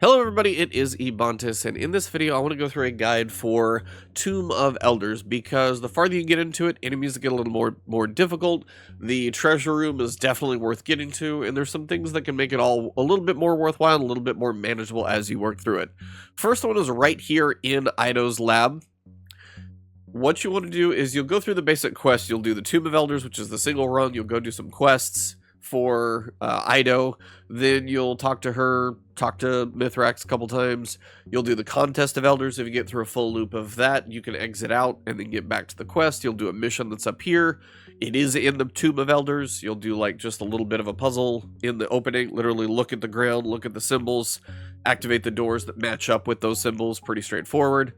Hello everybody, it is Ebontis, and in this video I want to go through a guide for Tomb of Elders, because the farther you get into it, enemies get a little more difficult. The treasure room is definitely worth getting to, and there's some things that can make it all a little bit more worthwhile and a little bit more manageable as you work through it. First one is right here in Eido's lab. What you want to do is you'll go through the basic quests. You'll do the Tomb of Elders, which is the single run. You'll go do some quests for Eido, then you'll talk to her, talk to Mithrax a couple times. You'll do the Contest of Elders. If you get through a full loop of that, you can exit out and then get back to the quest. You'll do a mission that's up here. It is in the Tomb of Elders. You'll do like just a little bit of a puzzle in the opening. Literally look at the ground, look at the symbols, activate the doors that match up with those symbols. Pretty straightforward.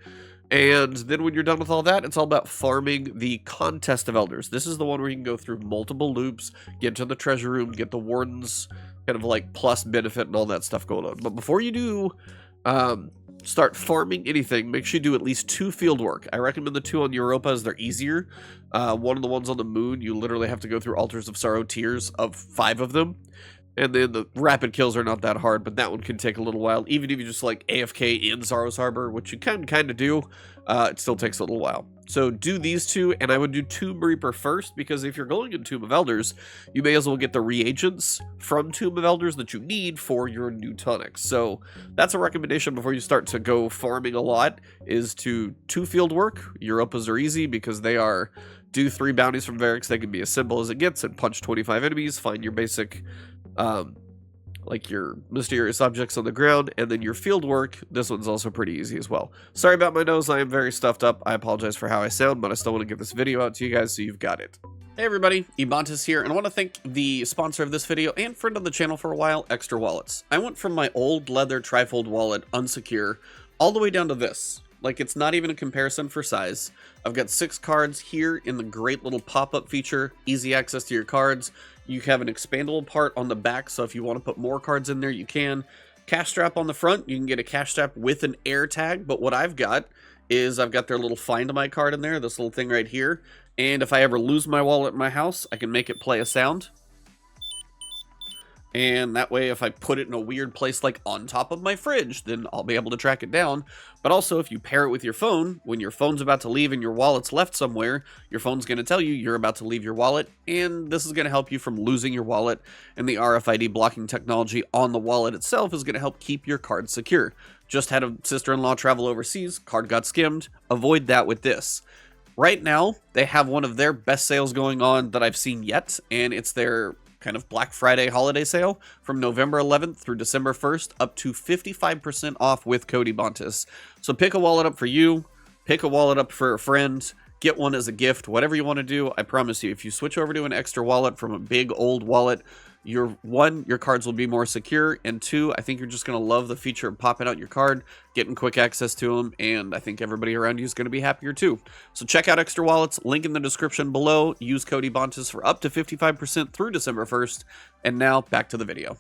And then when you're done with all that, it's all about farming the Contest of Elders. This is the one where you can go through multiple loops, get to the treasure room, get the Warden's kind of like plus benefit and all that stuff going on. But before you do start farming anything, make sure you do at least 2 Fieldwork. I recommend the 2 on Europa as they're easier. One of the ones on the moon, you literally have to go through Altars of Sorrow tiers of 5 of them. And then the rapid kills are not that hard, but that one can take a little while. Even if you just like AFK in Sorrow's Harbor, which you can kind of do, it still takes a little while. So do these 2, and I would do Tomb Reaper first, because if you're going in Tomb of Elders, you may as well get the reagents from Tomb of Elders that you need for your new tonics. So that's a recommendation before you start to go farming a lot, is to 2 field work. Europas are easy because they are do 3 bounties from Varix. They can be as simple as it gets and punch 25 enemies, find your basic like your mysterious objects on the ground, and then your field work. This one's also pretty easy as well. Sorry about my nose, I am very stuffed up. I apologize for how I sound, but I still want to get this video out to you guys so you've got it. Hey everybody, Ebontis here, and I want to thank the sponsor of this video and friend of the channel for a while, Extra Wallets. I went from my old leather trifold wallet, unsecure, all the way down to this. Like, it's not even a comparison for size. I've got 6 cards here in the great little pop-up feature, easy access to your cards. You have an expandable part on the back, so if you want to put more cards in there, you can. Cash strap on the front, you can get a cash strap with an air tag, but what I've got is I've got their little Find My card in there, this little thing right here, and if I ever lose my wallet in my house, I can make it play a sound. And that way, if I put it in a weird place like on top of my fridge, then I'll be able to track it down. But also, if you pair it with your phone, when your phone's about to leave and your wallet's left somewhere, your phone's going to tell you you're about to leave your wallet. And this is going to help you from losing your wallet. And the RFID blocking technology on the wallet itself is going to help keep your card secure. Just had a sister-in-law travel overseas, card got skimmed. Avoid that with this. Right now, they have one of their best sales going on that I've seen yet, and it's their kind of Black Friday holiday sale from November 11th through December 1st, up to 55% off with code Ebontis. So pick a wallet up for you, pick a wallet up for a friend, get one as a gift, whatever you want to do. I promise you, if you switch over to an extra wallet from a big old wallet, your cards will be more secure, and 2, I think you're just going to love the feature of popping out your card, getting quick access to them, and I think everybody around you is going to be happier too. So check out Extra Wallets, link in the description below, use code Ebontis for up to 55% through December 1st, and now back to the video.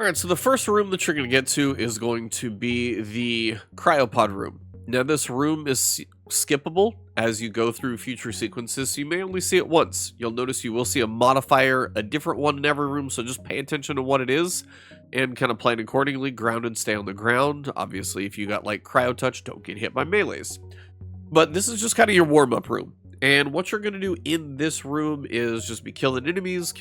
Alright, so the first room that you're going to get to is going to be the Cryopod room. Now this room is skippable as you go through future sequences, so you may only see it once. You'll notice you will see a modifier, a different one in every room, so just pay attention to what it is and kind of plan accordingly. Grounded, stay on the ground. Obviously, if you got like Cryo Touch, don't get hit by melees. But this is just kind of your warm-up room. And what you're going to do in this room is just be killing enemies,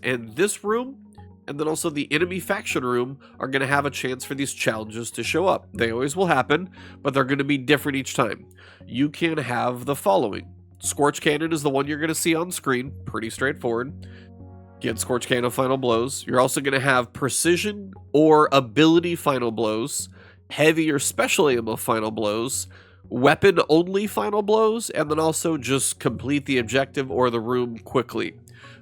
and this room, and then also the enemy faction room, are going to have a chance for these challenges to show up. They always will happen, but they're going to be different each time. You can have the following. Scorch Cannon is the one you're going to see on screen. Pretty straightforward. Get Scorch Cannon final blows. You're also going to have Precision or Ability final blows, Heavy or Special Ammo final blows, Weapon only final blows, and then also just complete the objective or the room quickly.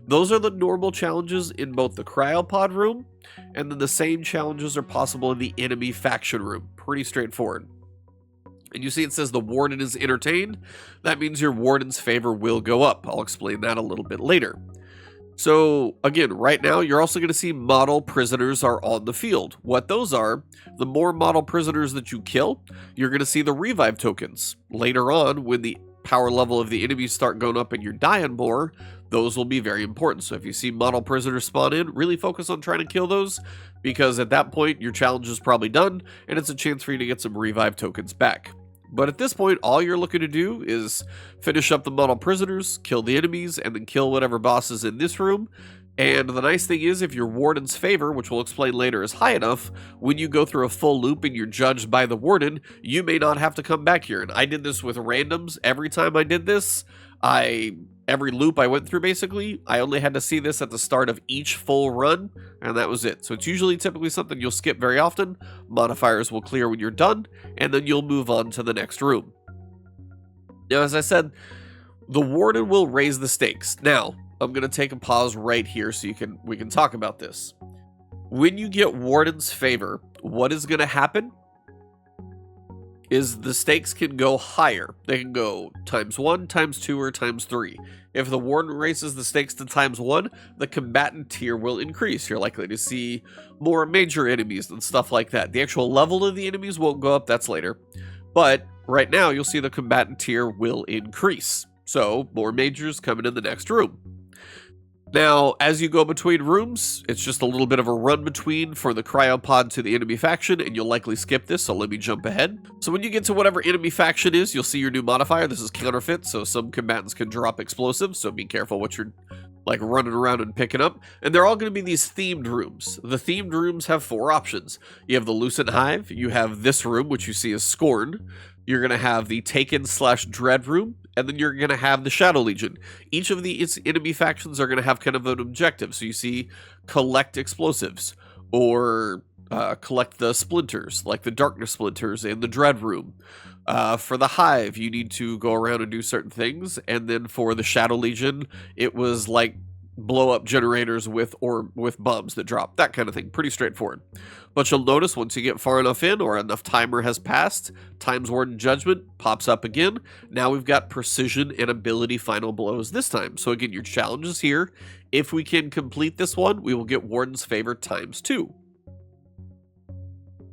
Those are the normal challenges in both the Cryopod room, and then the same challenges are possible in the enemy faction room. Pretty straightforward. And you see it says the Warden is entertained. That means your Warden's favor will go up. I'll explain that a little bit later. So again, right now you're also going to see model prisoners are on the field. What those are, the more model prisoners that you kill, you're going to see the revive tokens. Later on, when the power level of the enemies start going up and you're dying more, those will be very important. So if you see model prisoners spawn in, really focus on trying to kill those, because at that point your challenge is probably done and it's a chance for you to get some revive tokens back. But at this point, all you're looking to do is finish up the model prisoners, kill the enemies, and then kill whatever boss is in this room. And the nice thing is, if your warden's favor, which we'll explain later, is high enough, when you go through a full loop and you're judged by the warden, you may not have to come back here. And I did this with randoms. Every time I did this, every loop I went through, basically, I only had to see this at the start of each full run, and that was it. So it's usually typically something you'll skip very often. Modifiers will clear when you're done, and then you'll move on to the next room. Now, as I said, the warden will raise the stakes. Now, I'm going to take a pause right here so we can talk about this. When you get warden's favor, what is going to happen is the stakes can go higher. They can go ×1, ×2, or ×3. If the warden raises the stakes to ×1, the combatant tier will increase. You're likely to see more major enemies and stuff like that. The actual level of the enemies won't go up, that's later. But right now, you'll see the combatant tier will increase. So, more majors coming in the next room. Now, as you go between rooms, it's just a little bit of a run between for the Cryopod to the enemy faction, and you'll likely skip this, so let me jump ahead. So when you get to whatever enemy faction is, you'll see your new modifier. This is counterfeit, so some combatants can drop explosives, so be careful what you're running around and picking up. And they're all going to be these themed rooms. The themed rooms have 4 options. You have the Lucent Hive, you have this room, which you see as Scorn. You're going to have the Taken/Dread room, and then you're going to have the Shadow Legion. Each of the enemy factions are going to have kind of an objective. So you see collect explosives, or collect the splinters, like the Darkness Splinters in the Dread room. For the Hive, you need to go around and do certain things. And then for the Shadow Legion, it was like blow up generators with bombs that drop, that kind of thing. Pretty straightforward. But you'll notice once you get far enough in, or enough timer has passed, Time's Warden Judgment pops up again. Now we've got Precision and Ability Final Blows this time. So again, your challenge is here. If we can complete this one, we will get Warden's Favor ×2.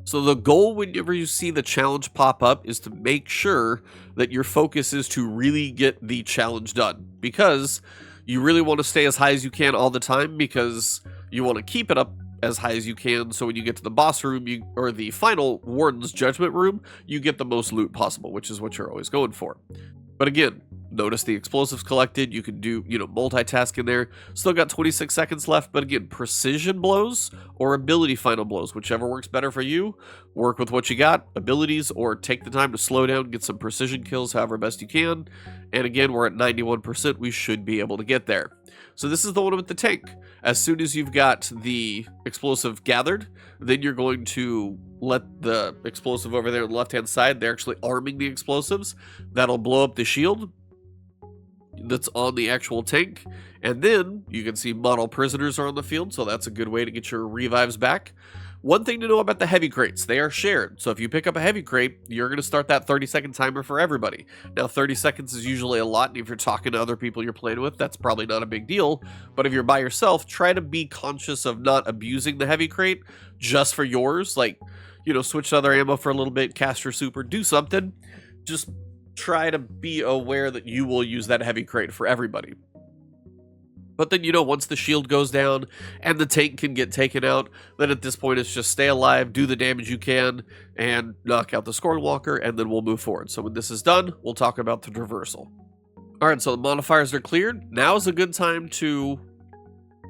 So the goal whenever you see the challenge pop up is to make sure that your focus is to really get the challenge done, because you really want to stay as high as you can all the time, because you want to keep it up as high as you can, so when you get to the boss room, or the final Warden's Judgment room, you get the most loot possible, which is what you're always going for. But again, notice the explosives collected. You can do, multitask in there. Still got 26 seconds left, but again, precision blows or ability final blows, whichever works better for you. Work with what you got, abilities, or take the time to slow down, get some precision kills however best you can. And again, we're at 91%. We should be able to get there. So this is the one with the tank. As soon as you've got the explosive gathered, then you're going to let the explosive over there on the left-hand side, they're actually arming the explosives. That'll blow up the shield that's on the actual tank. And then you can see model prisoners are on the field, so that's a good way to get your revives back. One thing to know about the heavy crates, they are shared. So if you pick up a heavy crate, you're going to start that 30-second timer for everybody. Now, 30 seconds is usually a lot, and if you're talking to other people you're playing with, that's probably not a big deal. But if you're by yourself, try to be conscious of not abusing the heavy crate just for yours. Like, switch to other ammo for a little bit, cast your super, do something. Just try to be aware that you will use that heavy crate for everybody. But then, once the shield goes down and the tank can get taken out, then at this point it's just stay alive, do the damage you can, and knock out the Scornwalker, and then we'll move forward. So when this is done, we'll talk about the Traversal. Alright, so the modifiers are cleared. Now is a good time to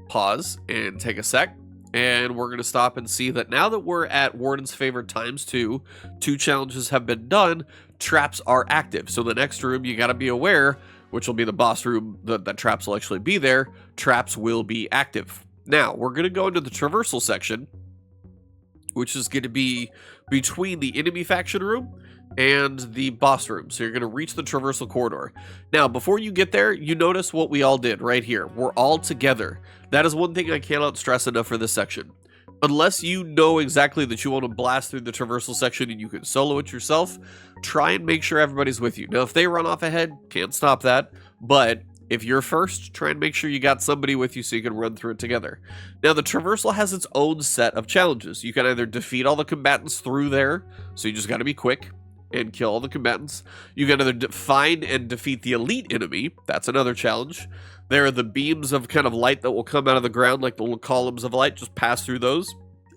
pause and take a sec. And we're going to stop and see that now that we're at Warden's Favor ×2, 2 challenges have been done, traps are active. So the next room, you got to be aware, which will be the boss room, that traps will actually be there. Traps will be active. Now, we're going to go into the Traversal section, which is going to be between the enemy faction room and the boss room. So you're going to reach the Traversal corridor. Now, before you get there, you notice what we all did right here. We're all together. That is one thing I cannot stress enough for this section. Unless you know exactly that you want to blast through the Traversal section and you can solo it yourself, try and make sure everybody's with you. Now, if they run off ahead, can't stop that. But if you're first, try and make sure you got somebody with you so you can run through it together. Now, the Traversal has its own set of challenges. You can either defeat all the combatants through there, so you just got to be quick, and kill all the combatants. You can either find and defeat the elite enemy. That's another challenge. There are the beams of kind of light that will come out of the ground, like the little columns of light, just pass through those.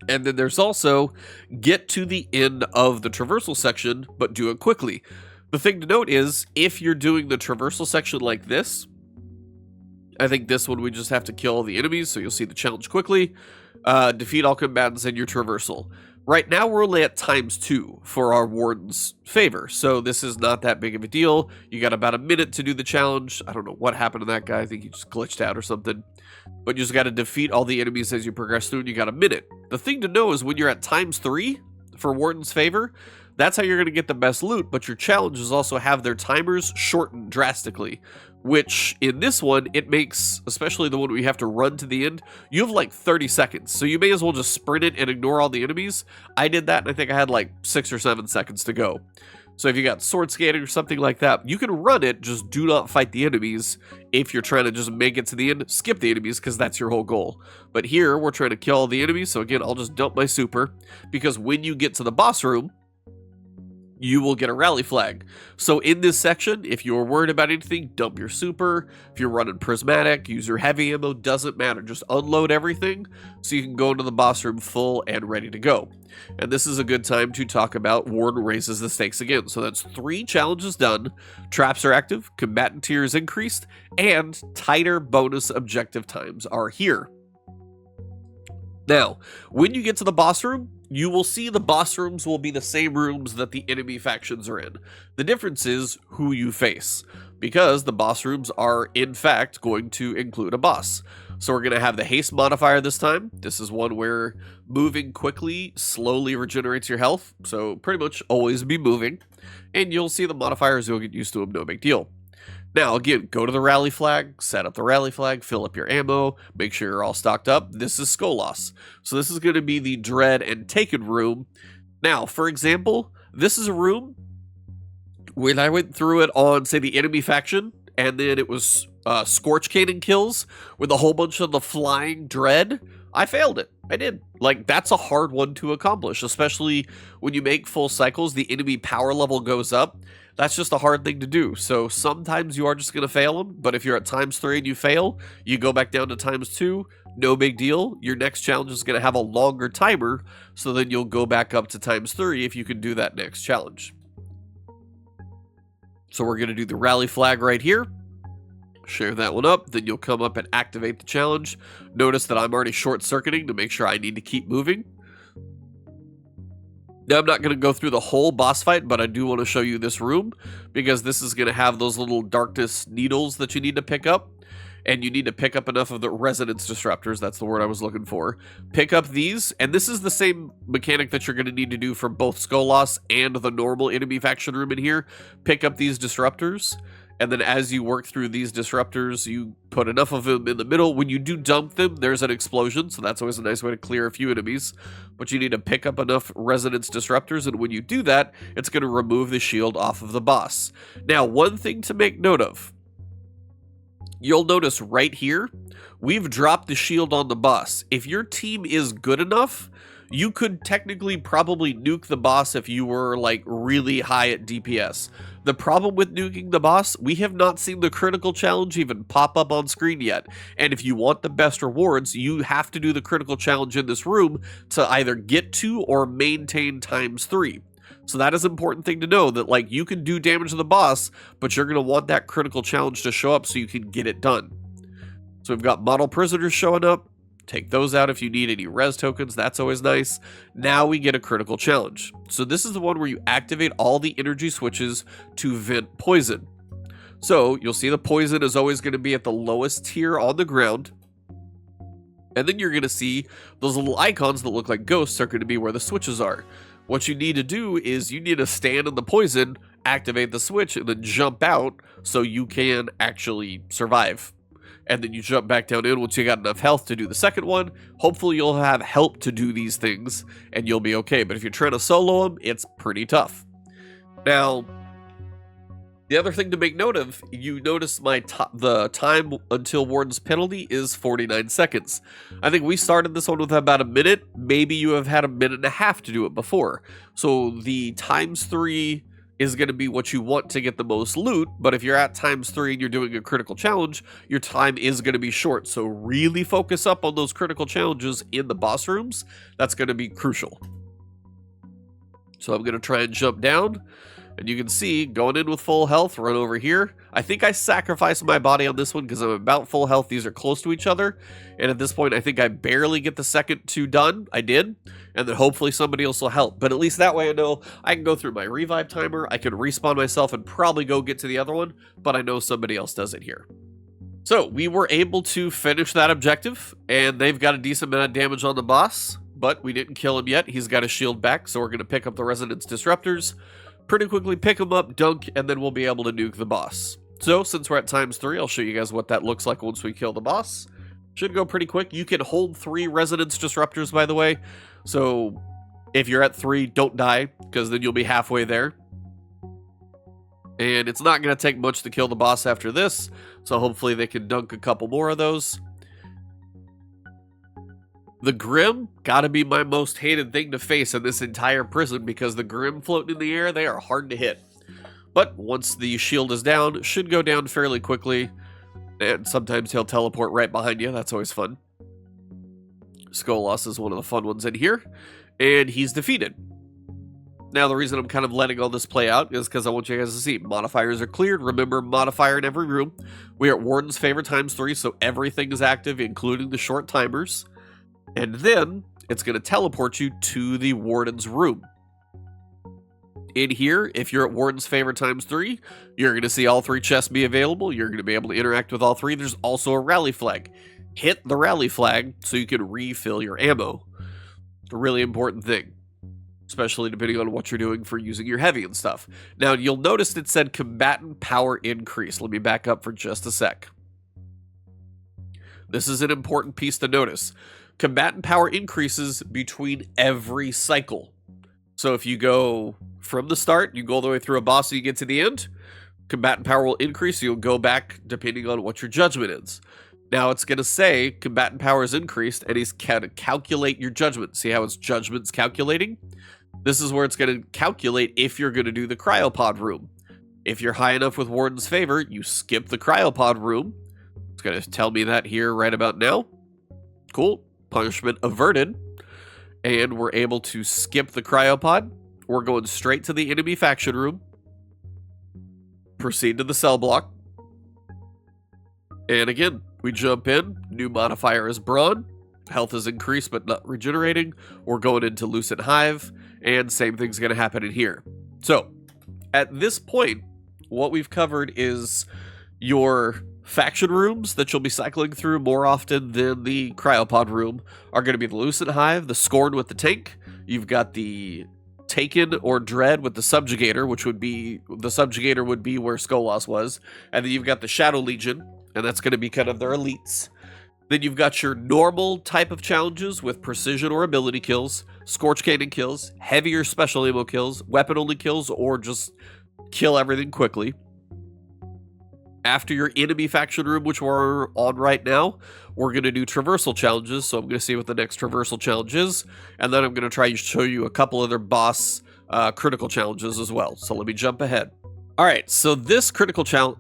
And then there's also get to the end of the traversal section, but do it quickly. The thing to note is, if you're doing the traversal section like this, I think this one we just have to kill all the enemies, so you'll see the challenge quickly. Defeat all combatants in your traversal. Right now we're only at ×2 for our warden's favor, so this is not that big of a deal. You got about a minute to do the challenge. I don't know what happened to that guy. I think he just glitched out or something. But you just got to defeat all the enemies as you progress through, and you got a minute. The thing to know is when you're at ×3 for warden's favor, that's how you're going to get the best loot, but your challenges also have their timers shortened drastically, which in this one, it makes, especially the one where you have to run to the end, you have like 30 seconds, so you may as well just sprint it and ignore all the enemies. I did that, and I think I had like 6 or 7 seconds to go. So if you got sword skating or something like that, you can run it, just do not fight the enemies. If you're trying to just make it to the end, skip the enemies, because that's your whole goal. But here, we're trying to kill all the enemies, so again, I'll just dump my super, because when you get to the boss room, you will get a rally flag. So in this section, if you're worried about anything, dump your super. If you're running Prismatic, use your heavy ammo, doesn't matter. Just unload everything so you can go into the boss room full and ready to go. And this is a good time to talk about Warden raises the stakes again. So that's 3 challenges done, traps are active, combatant tier is increased, and tighter bonus objective times are here. Now, when you get to the boss room, you will see the boss rooms will be the same rooms that the enemy factions are in. The difference is who you face, because the boss rooms are, in fact, going to include a boss. So we're going to have the haste modifier this time. This is one where moving quickly slowly regenerates your health, so pretty much always be moving. And you'll see the modifiers, you'll get used to them, no big deal. Now, again, go to the rally flag, set up the rally flag, fill up your ammo, make sure you're all stocked up. This is Skolas. So this is going to be the Dread and Taken room. Now, for example, this is a room, when I went through it on, say, the enemy faction, and then it was Scorch Cannon kills with a whole bunch of the flying Dread, I failed it. I did. Like, that's a hard one to accomplish, especially when you make full cycles, the enemy power level goes up. That's just a hard thing to do. So sometimes you are just going to fail them, but if you're at ×3 and you fail, you go back down to ×2, no big deal. Your next challenge is going to have a longer timer, so then you'll go back up to ×3 if you can do that next challenge. So we're going to do the rally flag right here. Share that one up, then you'll come up and activate the challenge. Notice that I'm already short-circuiting to make sure I need to keep moving. Now, I'm not going to go through the whole boss fight, but I do want to show you this room, because this is going to have those little darkness needles that you need to pick up, and you need to pick up enough of the resonance disruptors, that's the word I was looking for. Pick up these, and this is the same mechanic that you're going to need to do for both Skolas and the normal enemy faction room in here. Pick up these disruptors, and then as you work through these disruptors, you put enough of them in the middle. When you do dump them, there's an explosion, so that's always a nice way to clear a few enemies. But you need to pick up enough resonance disruptors, and when you do that, it's going to remove the shield off of the boss. Now, one thing to make note of. You'll notice right here, we've dropped the shield on the boss. If your team is good enough, you could technically probably nuke the boss if you were like really high at DPS. The problem with nuking the boss, we have not seen the critical challenge even pop up on screen yet. And if you want the best rewards, you have to do the critical challenge in this room to either get to or maintain ×3. So that is an important thing to know, that like you can do damage to the boss, but you're going to want that critical challenge to show up so you can get it done. So we've got model prisoners showing up. Take those out if you need any res tokens, that's always nice. Now we get a critical challenge. So this is the one where you activate all the energy switches to vent poison. So you'll see the poison is always going to be at the lowest tier on the ground. And then you're going to see those little icons that look like ghosts are going to be where the switches are. What you need to do is you need to stand in the poison, activate the switch, and then jump out so you can actually survive. And then you jump back down in once you got enough health to do the second one. Hopefully you'll have help to do these things and you'll be okay. But if you're trying to solo them, it's pretty tough. Now, the other thing to make note of, you notice the time until Warden's penalty is 49 seconds. I think we started this one with about a minute. Maybe you have had a minute and a half to do it before. So the ×3 is going to be what you want to get the most loot, but if you're at ×3 and you're doing a critical challenge, your time is going to be short. So really focus up on those critical challenges in the boss rooms. That's going to be crucial. So I'm going to try and jump down. And you can see, going in with full health, run over here. I think I sacrificed my body on this one because I'm about full health. These are close to each other. And at this point, I think I barely get the second 2 done. I did. And then hopefully somebody else will help. But at least that way I know I can go through my revive timer. I can respawn myself and probably go get to the other one. But I know somebody else does it here. So we were able to finish that objective. And they've got a decent amount of damage on the boss. But we didn't kill him yet. He's got his shield back. So we're going to pick up the Resonance Disruptors. Pretty quickly pick them up, dunk, and then we'll be able to nuke the boss. So, since we're at ×3, I'll show you guys what that looks like once we kill the boss. Should go pretty quick. You can hold 3 Resonance Disruptors, by the way. So, if you're at 3, don't die, because then you'll be halfway there. And it's not going to take much to kill the boss after this, so hopefully they can dunk a couple more of those. The Grim gotta be my most hated thing to face in this entire prison because the Grim floating in the air, they are hard to hit. But once the shield is down, it should go down fairly quickly. And sometimes he'll teleport right behind you. That's always fun. Skolas is one of the fun ones in here. And he's defeated. Now the reason I'm kind of letting all this play out is because I want you guys to see. Modifiers are cleared. Remember, modifier in every room. We are at Warden's favor ×3, so everything is active, including the short timers. And then, it's going to teleport you to the Warden's room. In here, if you're at Warden's favor ×3, you're going to see all 3 chests be available. You're going to be able to interact with all 3. There's also a rally flag. Hit the rally flag so you can refill your ammo. It's a really important thing, especially depending on what you're doing for using your heavy and stuff. Now, you'll notice it said combatant power increase. Let me back up for just a sec. This is an important piece to notice. Combatant power increases between every cycle. So if you go from the start, you go all the way through a boss so you get to the end, combatant power will increase, so you'll go back depending on what your judgment is. Now it's going to say combatant power is increased, and he's going to calculate your judgment. See how its judgment's calculating? This is where it's going to calculate if you're going to do the Cryopod room. If you're high enough with Warden's favor, you skip the Cryopod room. It's going to tell me that here right about now. Cool. Punishment averted. And we're able to skip the Cryopod. We're going straight to the enemy faction room. Proceed to the cell block. And again, we jump in. New modifier is Brawn. Health is increased but not regenerating. We're going into Lucent Hive. And same thing's going to happen in here. So, at this point, what we've covered is your faction rooms that you'll be cycling through more often than the Cryopod room are going to be the Lucent Hive, the Scorn with the tank. You've got the Taken or Dread with the Subjugator, which would be, the Subjugator would be where Skolas was. And then you've got the Shadow Legion, and that's going to be kind of their elites. Then you've got your normal type of challenges with precision or ability kills, Scorch Cannon kills, heavier special ammo kills, weapon only kills, or just kill everything quickly. After your enemy faction room, which we're on right now, we're going to do traversal challenges. So I'm going to see what the next traversal challenge is. And then I'm going to try to show you a couple other boss critical challenges as well. So let me jump ahead. All right, so this critical challenge,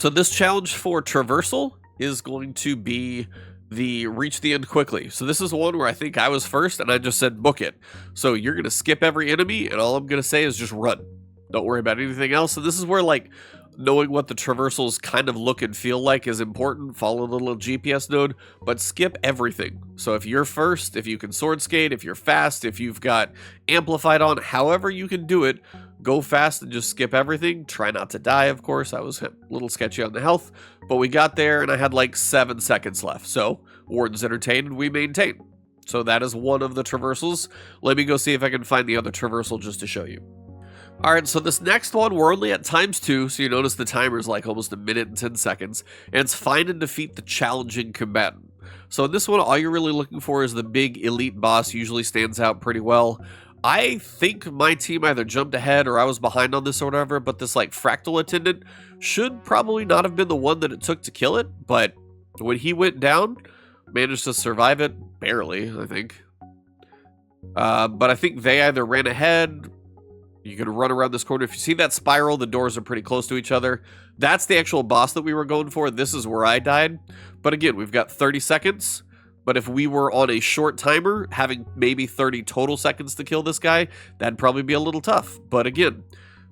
this challenge for traversal is going to be the reach the end quickly. So this is one where I think I was first and I just said book it. So you're going to skip every enemy and all I'm going to say is just run. Don't worry about anything else. So this is where like knowing what the traversals kind of look and feel like is important. Follow the little GPS node, but skip everything. So if you're first, if you can sword skate, if you're fast, if you've got amplified on, however you can do it, go fast and just skip everything. Try not to die, of course. I was a little sketchy on the health, but we got there and I had like 7 seconds left. So Warden's entertained and we maintain. So that is one of the traversals. Let me go see if I can find the other traversal just to show you. Alright, so this next one, we're only at ×2, so you notice the timer's like almost 1 minute and 10 seconds, and it's find and defeat the challenging combatant. So in this one, all you're really looking for is the big elite boss, usually stands out pretty well. I think my team either jumped ahead or I was behind on this or whatever, but this like fractal attendant should probably not have been the one that it took to kill it, but when he went down, managed to survive it, barely, I think. But I think they either ran ahead You can run around this corner. If you see that spiral, the doors are pretty close to each other. That's the actual boss that we were going for. This is where I died. But again, we've got 30 seconds. But if we were on a short timer, having maybe 30 total seconds to kill this guy, that'd probably be a little tough. But again,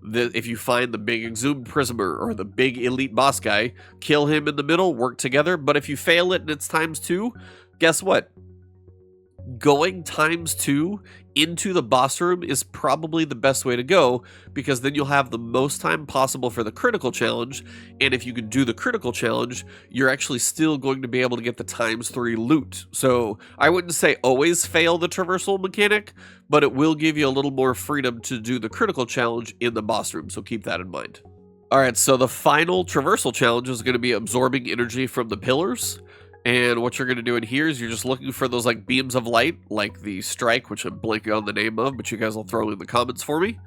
if you find the big exhumed prismer or the big elite boss guy, kill him in the middle, work together. But if you fail it and it's ×2, guess what? Going ×2 into the boss room is probably the best way to go, because then you'll have the most time possible for the critical challenge, and if you can do the critical challenge, you're actually still going to be able to get the ×3 loot. So I wouldn't say always fail the traversal mechanic, but it will give you a little more freedom to do the critical challenge in the boss room, so keep that in mind. Alright, so the final traversal challenge is going to be absorbing energy from the pillars. And what you're going to do in here is you're just looking for those like beams of light, like the strike, which I'm blanking on the name of, but you guys will throw in the comments for me.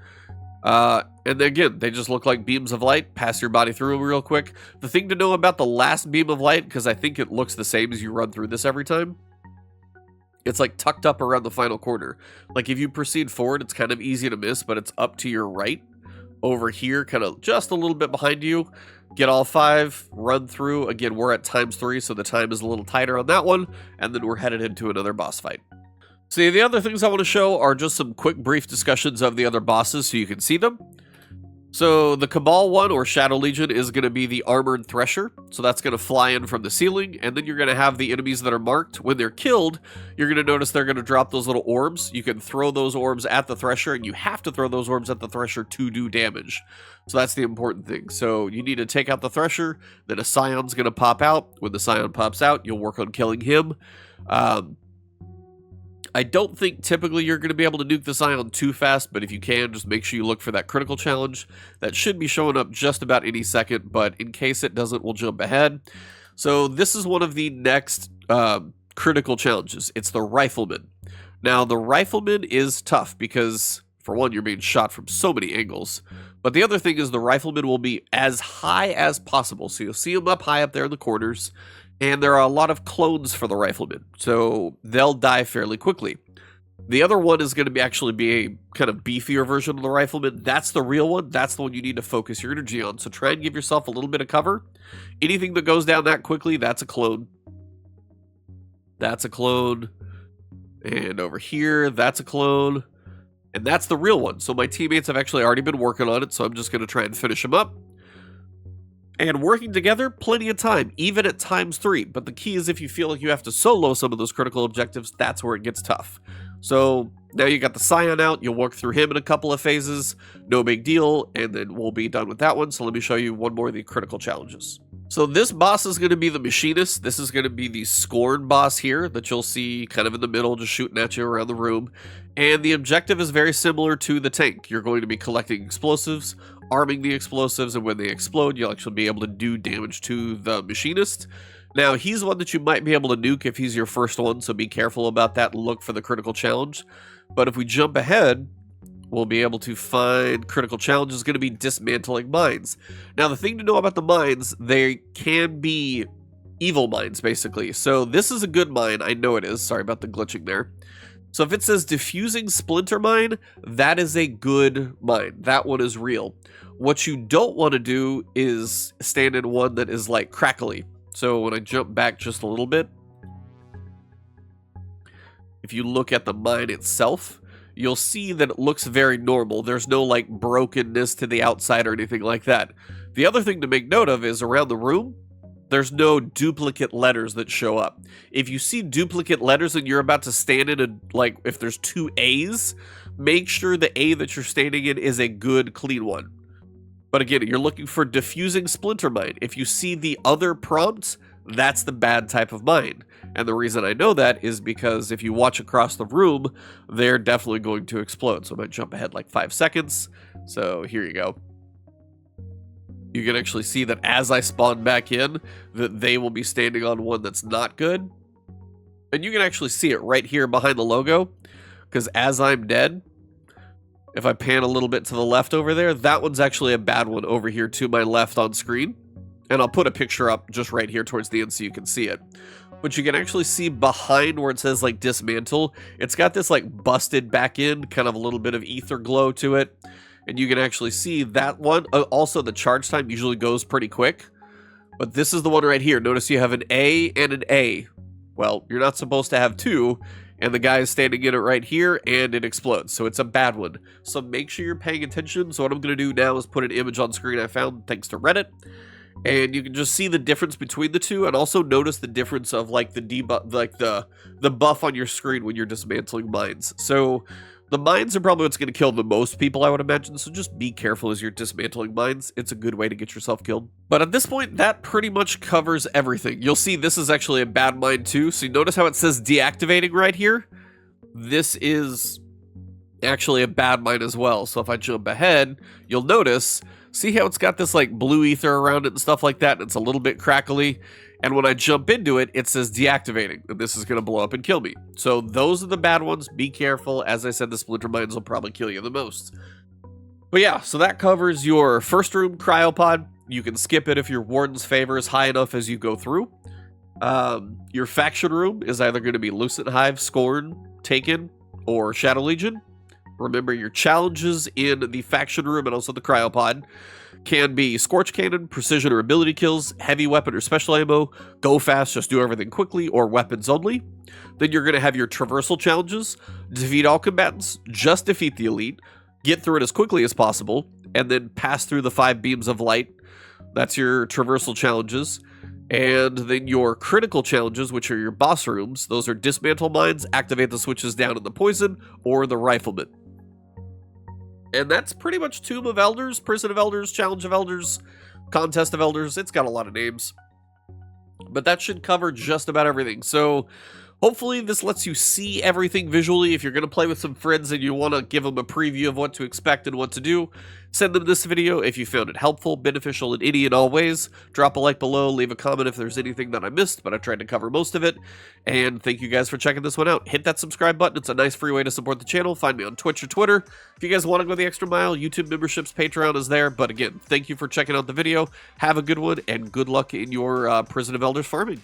And then again, they just look like beams of light. Pass your body through them real quick. The thing to know about the last beam of light, because I think it looks the same as you run through this every time, it's like tucked up around the final corner. Like if you proceed forward, it's kind of easy to miss, but it's up to your right. Over here, kind of just a little bit behind you. Get all 5, run through. Again, we're at ×3, so the time is a little tighter on that one. And then we're headed into another boss fight. So the other things I want to show are just some quick brief discussions of the other bosses so you can see them. So the Cabal one, or Shadow Legion, is going to be the Armored Thresher. So that's going to fly in from the ceiling, and then you're going to have the enemies that are marked. When they're killed, you're going to notice they're going to drop those little orbs. You can throw those orbs at the Thresher, and you have to throw those orbs at the Thresher to do damage. So that's the important thing. So you need to take out the Thresher, then a Scion's going to pop out. When the Scion pops out, you'll work on killing him. I don't think typically you're going to be able to nuke the Scion too fast, but if you can, just make sure you look for that critical challenge. That should be showing up just about any second, but in case it doesn't, we'll jump ahead. So this is one of the next critical challenges. It's the Rifleman. Now, the Rifleman is tough because, for one, you're being shot from so many angles. But the other thing is the Rifleman will be as high as possible. So you'll see him up high up there in the corners. And there are a lot of clones for the Rifleman, so they'll die fairly quickly. The other one is going to actually be a kind of beefier version of the Rifleman. That's the real one. That's the one you need to focus your energy on. So try and give yourself a little bit of cover. Anything that goes down that quickly, that's a clone. That's a clone. And over here, that's a clone. And that's the real one. So my teammates have actually already been working on it, so I'm just going to try and finish them up. And working together, plenty of time, even at ×3. But the key is if you feel like you have to solo some of those critical objectives, that's where it gets tough. So now you got the Scion out, you'll work through him in a couple of phases, no big deal, and then we'll be done with that one. So let me show you one more of the critical challenges. So this boss is going to be the Machinist. This is going to be the Scorn boss here that you'll see kind of in the middle, just shooting at you around the room. And the objective is very similar to the tank. You're going to be collecting explosives, arming the explosives, and when they explode, you'll actually be able to do damage to the Machinist. Now, he's one that you might be able to nuke if he's your first one, so be careful about that and look for the critical challenge. But if we jump ahead, we'll be able to find critical challenge is going to be dismantling mines. Now, the thing to know about the mines, they can be evil mines, basically. So this is a good mine. I know it is. Sorry about the glitching there. So if it says diffusing splinter mine, that is a good mine. That one is real. What you don't want to do is stand in one that is like crackly. So when I jump back just a little bit, if you look at the mine itself, you'll see that it looks very normal. There's no like brokenness to the outside or anything like that. The other thing to make note of is around the room, there's no duplicate letters that show up. If you see duplicate letters and you're about to stand in a, like if there's 2 A's, make sure the A that you're standing in is a good, clean one. But again, you're looking for diffusing splinter mine. If you see the other prompts, that's the bad type of mine. And the reason I know that is because if you watch across the room, they're definitely going to explode. So I'm going to jump ahead like 5 seconds. So here you go. You can actually see that as I spawn back in, that they will be standing on one that's not good. And you can actually see it right here behind the logo, because as I'm dead, if I pan a little bit to the left over there, that one's actually a bad one over here to my left on screen. And I'll put a picture up just right here towards the end so you can see it. But you can actually see behind where it says like dismantle, it's got this like busted back in, kind of a little bit of ether glow to it. and you can actually see that one. Also, the charge time usually goes pretty quick, but this is the one right here. Notice you have an A and an A. Well, you're not supposed to have two, and the guy is standing in it right here, and it explodes, so it's a bad one. So make sure you're paying attention. So what I'm going to do now is put an image on screen I found thanks to Reddit, and you can just see the difference between the two, and also notice the difference of like the debuff, like the buff on your screen when you're dismantling mines. So the mines are probably what's going to kill the most people, I would imagine, so just be careful as you're dismantling mines. It's a good way to get yourself killed. But at this point, that pretty much covers everything. You'll see this is actually a bad mine too, so you notice how it says deactivating right here? This is actually a bad mine as well, so if I jump ahead, you'll notice, see how it's got this like blue ether around it and stuff like that, and it's a little bit crackly? And when I jump into it, it says deactivating, and this is going to blow up and kill me. So those are the bad ones. Be careful. As I said, the splinter mines will probably kill you the most. But yeah, so that covers your first room, Cryopod. You can skip it if your Warden's favor is high enough as you go through. Your faction room is either going to be Lucent Hive, Scorn, Taken, or Shadow Legion. Remember, your challenges in the faction room and also the Cryopod can be Scorch Cannon, Precision or Ability Kills, Heavy Weapon or Special Ammo, Go Fast, just do everything quickly, or Weapons only. Then you're going to have your Traversal challenges, Defeat all combatants, just defeat the elite, get through it as quickly as possible, and then pass through the 5 beams of light. That's your Traversal challenges. And then your critical challenges, which are your boss rooms, those are Dismantle Mines, Activate the switches down in the Poison, or the Rifleman. And that's pretty much Tomb of Elders, Prison of Elders, Challenge of Elders, Contest of Elders. It's got a lot of names. But that should cover just about everything. So hopefully this lets you see everything visually. If you're going to play with some friends and you want to give them a preview of what to expect and what to do, send them this video. If you found it helpful, beneficial in any and all ways, drop a like below, leave a comment if there's anything that I missed, but I tried to cover most of it. And thank you guys for checking this one out. Hit that subscribe button. It's a nice free way to support the channel. Find me on Twitch or Twitter. If you guys want to go the extra mile, YouTube memberships, Patreon is there. But again, thank you for checking out the video. Have a good one, and good luck in your Prison of Elders farming.